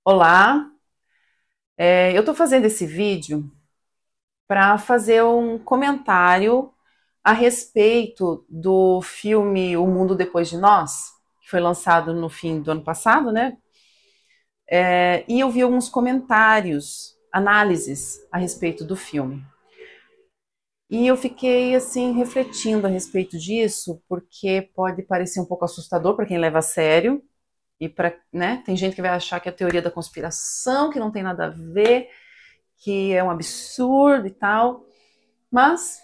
Olá, eu estou fazendo esse vídeo para fazer um comentário a respeito do filme O Mundo Depois de Nós, que foi lançado no fim do ano passado, né? E eu vi alguns comentários, análises a respeito do filme. E eu fiquei assim refletindo a respeito disso, porque pode parecer um pouco assustador para quem leva a sério e para, né? Tem gente que vai achar que é teoria da conspiração, que não tem nada a ver, que é um absurdo e tal, mas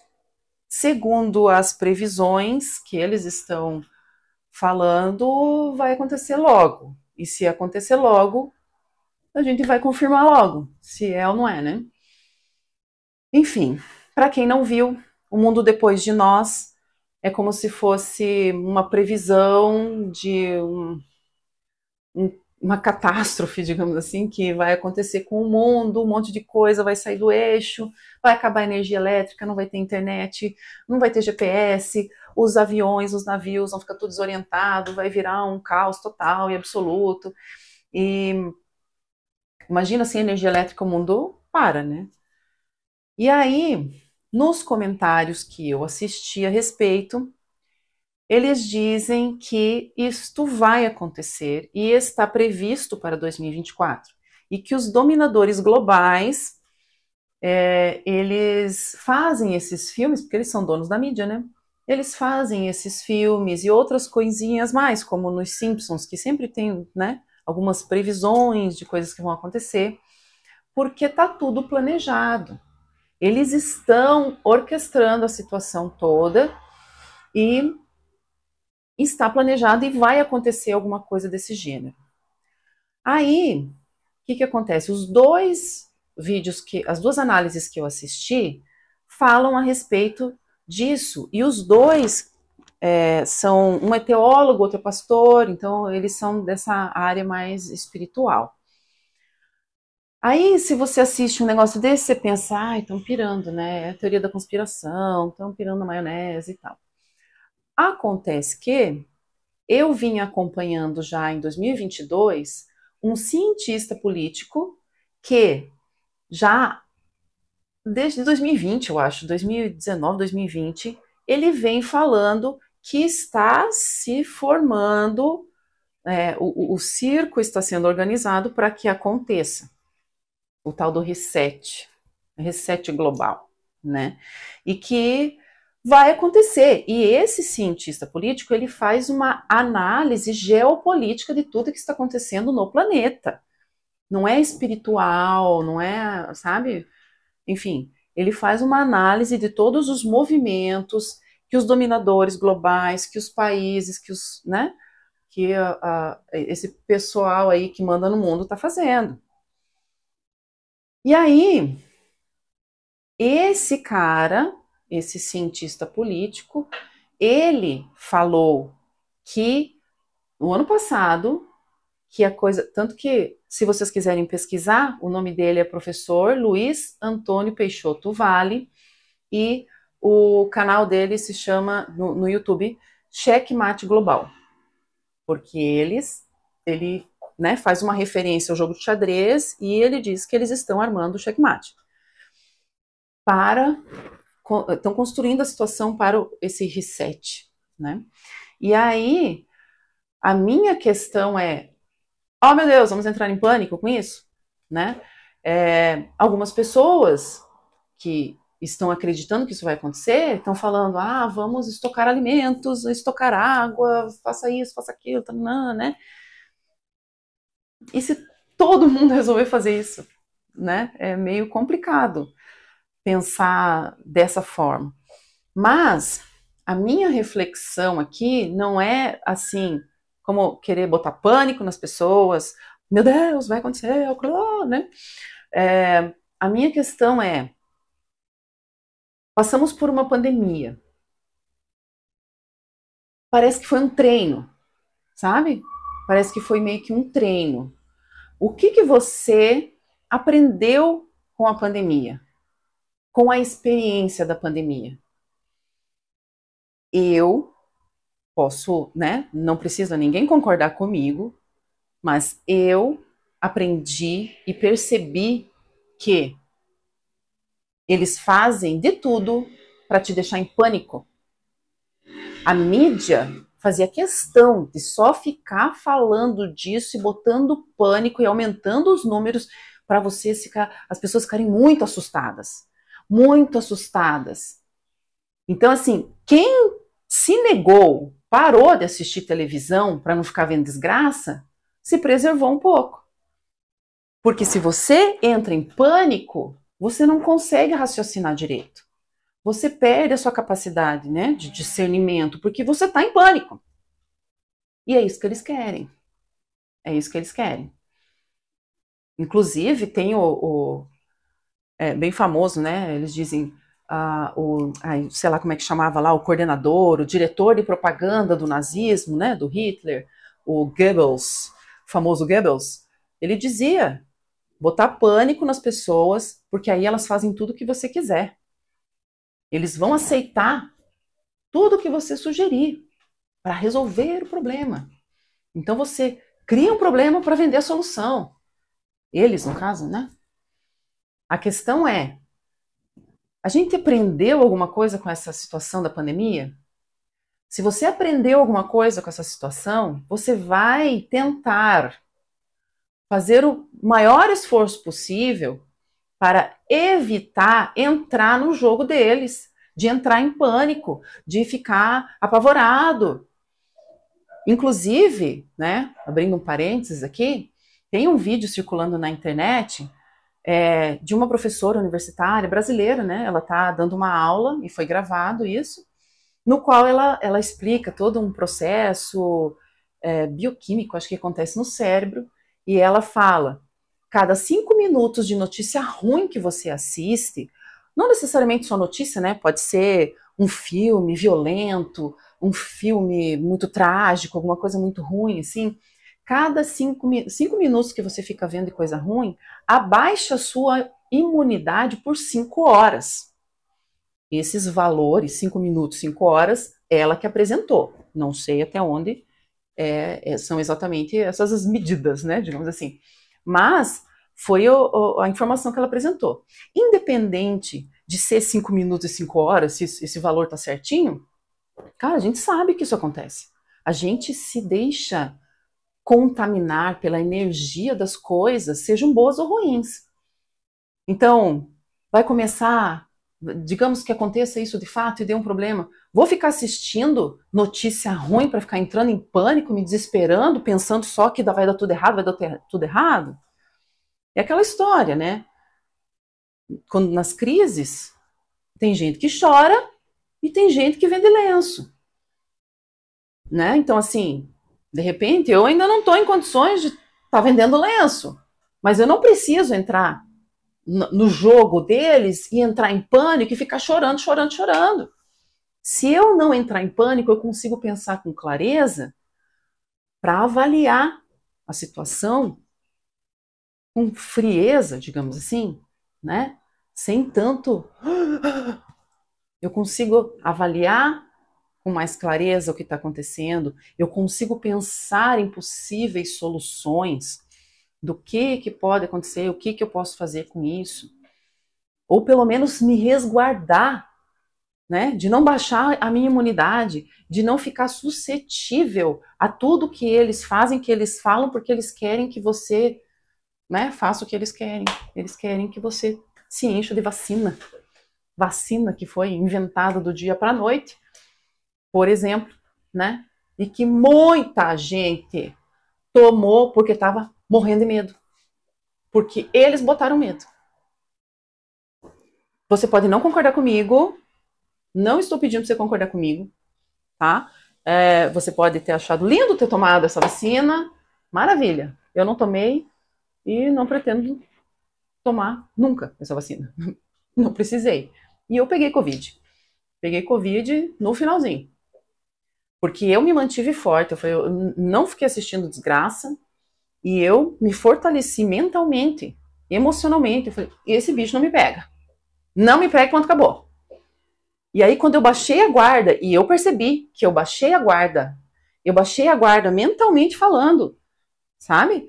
segundo as previsões que eles estão falando, vai acontecer logo. E se acontecer logo, a gente vai confirmar logo se é ou não é, né? Enfim, para quem não viu, O Mundo Depois de Nós é como se fosse uma previsão de uma catástrofe, digamos assim, que vai acontecer com o mundo, um monte de coisa vai sair do eixo, vai acabar a energia elétrica, não vai ter internet, não vai ter GPS, os aviões, os navios vão ficar tudo desorientados, vai virar um caos total e absoluto. E imagina sem energia elétrica o mundo para, né? E aí, nos comentários que eu assisti a respeito, eles dizem que isto vai acontecer e está previsto para 2024 e que os dominadores globais eles fazem esses filmes porque eles são donos da mídia, né? Eles fazem esses filmes e outras coisinhas mais, como nos Simpsons, que sempre tem, né, algumas previsões de coisas que vão acontecer, porque tá tudo planejado. Eles estão orquestrando a situação toda e está planejado e vai acontecer alguma coisa desse gênero. Aí, o que acontece? Os dois vídeos as duas análises que eu assisti falam a respeito disso. E os dois são, um é teólogo, outro é pastor, então eles são dessa área mais espiritual. Aí, se você assiste um negócio desse, você pensa, ai, estão pirando, né? É a teoria da conspiração, estão pirando na maionese e tal. Acontece que eu vim acompanhando já em 2022 um cientista político que já desde 2020, eu acho, 2019, 2020, ele vem falando que está se formando, o circo está sendo organizado para que aconteça o tal do reset global, né? E que vai acontecer. E esse cientista político, ele faz uma análise geopolítica de tudo que está acontecendo no planeta. Não é espiritual, não é, sabe? Enfim, ele faz uma análise de todos os movimentos que os dominadores globais, que os países, que os, né? Que esse pessoal aí que manda no mundo está fazendo. E aí, esse cara, esse cientista político, ele falou que no ano passado, que a coisa, tanto que se vocês quiserem pesquisar, o nome dele é professor Luiz Antônio Peixoto Vale e o canal dele se chama no YouTube Checkmate Global, porque ele né, faz uma referência ao jogo de xadrez e ele diz que eles estão armando o checkmate para estão construindo a situação para esse reset, né? E aí, a minha questão é, oh meu Deus, vamos entrar em pânico com isso, né? Algumas pessoas que estão acreditando que isso vai acontecer, estão falando, ah, vamos estocar alimentos, estocar água, faça isso, faça aquilo, né? E se todo mundo resolver fazer isso, né? É meio complicado pensar dessa forma. Mas a minha reflexão aqui não é assim, como querer botar pânico nas pessoas, meu Deus, vai acontecer, né? A minha questão é, passamos por uma pandemia, parece que foi um treino, sabe? Parece que foi meio que um treino. O que você aprendeu com a pandemia? Com a experiência da pandemia? Eu posso, né? Não precisa ninguém concordar comigo, mas eu aprendi e percebi que eles fazem de tudo para te deixar em pânico. A mídia fazia questão de só ficar falando disso e botando pânico e aumentando os números para as pessoas ficarem muito assustadas. Muito assustadas. Então, assim, quem se negou, parou de assistir televisão para não ficar vendo desgraça, se preservou um pouco. Porque se você entra em pânico, você não consegue raciocinar direito. Você perde a sua capacidade, né, de discernimento, porque você está em pânico. E é isso que eles querem. É isso que eles querem. Inclusive, tem bem famoso, né? Eles dizem, sei lá como é que chamava lá, o coordenador, o diretor de propaganda do nazismo, né, do Hitler, o Goebbels, o famoso Goebbels, ele dizia, botar pânico nas pessoas, porque aí elas fazem tudo o que você quiser. Eles vão aceitar tudo o que você sugerir para resolver o problema. Então você cria um problema para vender a solução. Eles, no caso, né? A questão é, a gente aprendeu alguma coisa com essa situação da pandemia? Se você aprendeu alguma coisa com essa situação, você vai tentar fazer o maior esforço possível para evitar entrar no jogo deles, de entrar em pânico, de ficar apavorado. Inclusive, né, abrindo um parênteses aqui, tem um vídeo circulando na internet de uma professora universitária brasileira, né? Ela está dando uma aula, e foi gravado isso, no qual ela explica todo um processo bioquímico, acho que acontece no cérebro, e ela fala, cada 5 minutos de notícia ruim que você assiste, não necessariamente só notícia, né? Pode ser um filme violento, um filme muito trágico, alguma coisa muito ruim, assim. Cada 5 minutos que você fica vendo de coisa ruim, abaixa a sua imunidade por 5 horas. Esses valores, 5 minutos, 5 horas, ela que apresentou. Não sei até onde são exatamente essas as medidas, né, digamos assim. Mas foi a informação que ela apresentou. Independente de ser 5 minutos e 5 horas, se esse valor está certinho, cara, a gente sabe que isso acontece. A gente se deixa contaminar pela energia das coisas, sejam boas ou ruins. Então, vai começar, digamos que aconteça isso de fato e dê um problema, vou ficar assistindo notícia ruim para ficar entrando em pânico, me desesperando, pensando só que vai dar tudo errado, vai dar tudo errado? É aquela história, né? Quando nas crises, tem gente que chora e tem gente que vende lenço. Né? Então, assim, de repente, eu ainda não estou em condições de estar vendendo lenço, mas eu não preciso entrar no jogo deles e entrar em pânico e ficar chorando, chorando, chorando. Se eu não entrar em pânico, eu consigo pensar com clareza para avaliar a situação com frieza, digamos assim, né? Sem tanto... Eu consigo avaliar com mais clareza o que está acontecendo, eu consigo pensar em possíveis soluções do que pode acontecer, o que eu posso fazer com isso, ou pelo menos me resguardar, né, de não baixar a minha imunidade, de não ficar suscetível a tudo que eles fazem, que eles falam, porque eles querem que você, né, faça o que eles querem que você se encha de vacina que foi inventada do dia para a noite, por exemplo, né? E que muita gente tomou porque estava morrendo de medo. Porque eles botaram medo. Você pode não concordar comigo, não estou pedindo para você concordar comigo, tá? Você pode ter achado lindo ter tomado essa vacina, maravilha. Eu não tomei e não pretendo tomar nunca essa vacina. Não precisei. E eu peguei Covid. Peguei Covid no finalzinho. Porque eu me mantive forte, eu não fiquei assistindo desgraça, e eu me fortaleci mentalmente, emocionalmente. Eu falei, esse bicho não me pega. Não me pega quando acabou. E aí, quando eu baixei a guarda, e eu percebi que eu baixei a guarda mentalmente falando, sabe?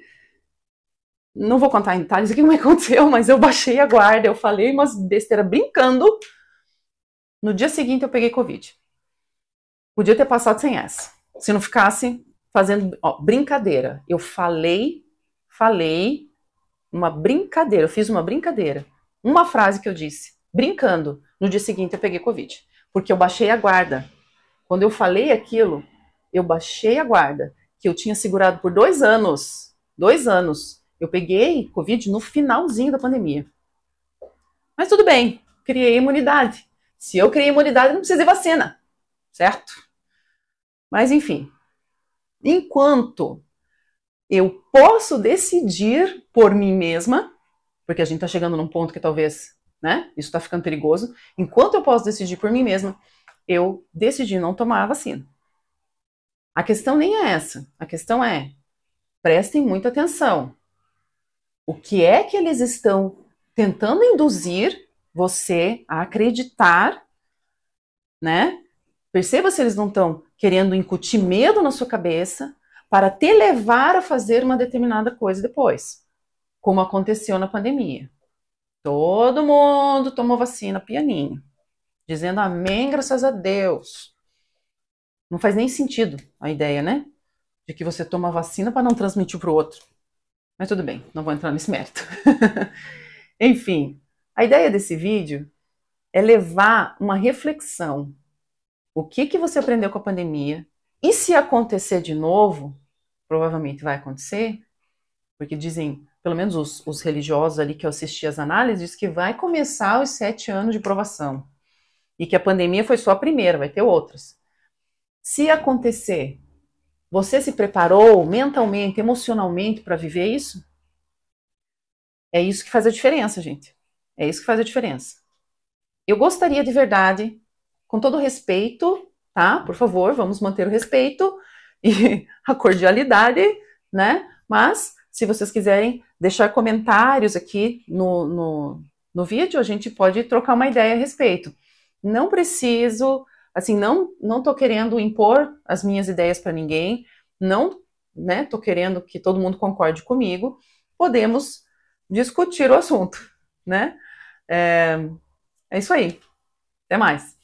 Não vou contar em detalhes o que aconteceu, mas eu baixei a guarda, eu falei umas besteiras brincando. No dia seguinte eu peguei Covid. Podia ter passado sem essa. Se não ficasse fazendo brincadeira. Eu falei uma brincadeira, eu fiz uma brincadeira. Uma frase que eu disse, brincando. No dia seguinte eu peguei Covid. Porque eu baixei a guarda. Quando eu falei aquilo, eu baixei a guarda. Que eu tinha segurado por 2 anos. 2 anos. Eu peguei Covid no finalzinho da pandemia. Mas tudo bem, criei imunidade. Se eu criei imunidade, não precisa de vacina. Certo? Mas enfim. Enquanto eu posso decidir por mim mesma, porque a gente está chegando num ponto que talvez, né, isso está ficando perigoso. Enquanto eu posso decidir por mim mesma, eu decidi não tomar a vacina. A questão nem é essa. A questão é, prestem muita atenção. O que é que eles estão tentando induzir você a acreditar, né? Perceba se eles não estão querendo incutir medo na sua cabeça para te levar a fazer uma determinada coisa depois, como aconteceu na pandemia. Todo mundo tomou vacina pianinho, dizendo amém, graças a Deus. Não faz nem sentido a ideia, né? De que você toma vacina para não transmitir para o outro. Mas tudo bem, não vou entrar nesse mérito. Enfim, a ideia desse vídeo é levar uma reflexão. O que você aprendeu com a pandemia? E se acontecer de novo, provavelmente vai acontecer, porque dizem, pelo menos os religiosos ali que eu assisti as análises, que vai começar os 7 anos de provação. E que a pandemia foi só a primeira, vai ter outras. Se acontecer, você se preparou mentalmente, emocionalmente para viver isso? É isso que faz a diferença, gente. É isso que faz a diferença. Eu gostaria de verdade, com todo respeito, tá? Por favor, vamos manter o respeito e a cordialidade, né? Mas, se vocês quiserem deixar comentários aqui no vídeo, a gente pode trocar uma ideia a respeito. Não preciso, assim, não tô querendo impor as minhas ideias para ninguém, não, né? Tô querendo que todo mundo concorde comigo. Podemos discutir o assunto, né? É isso aí. Até mais.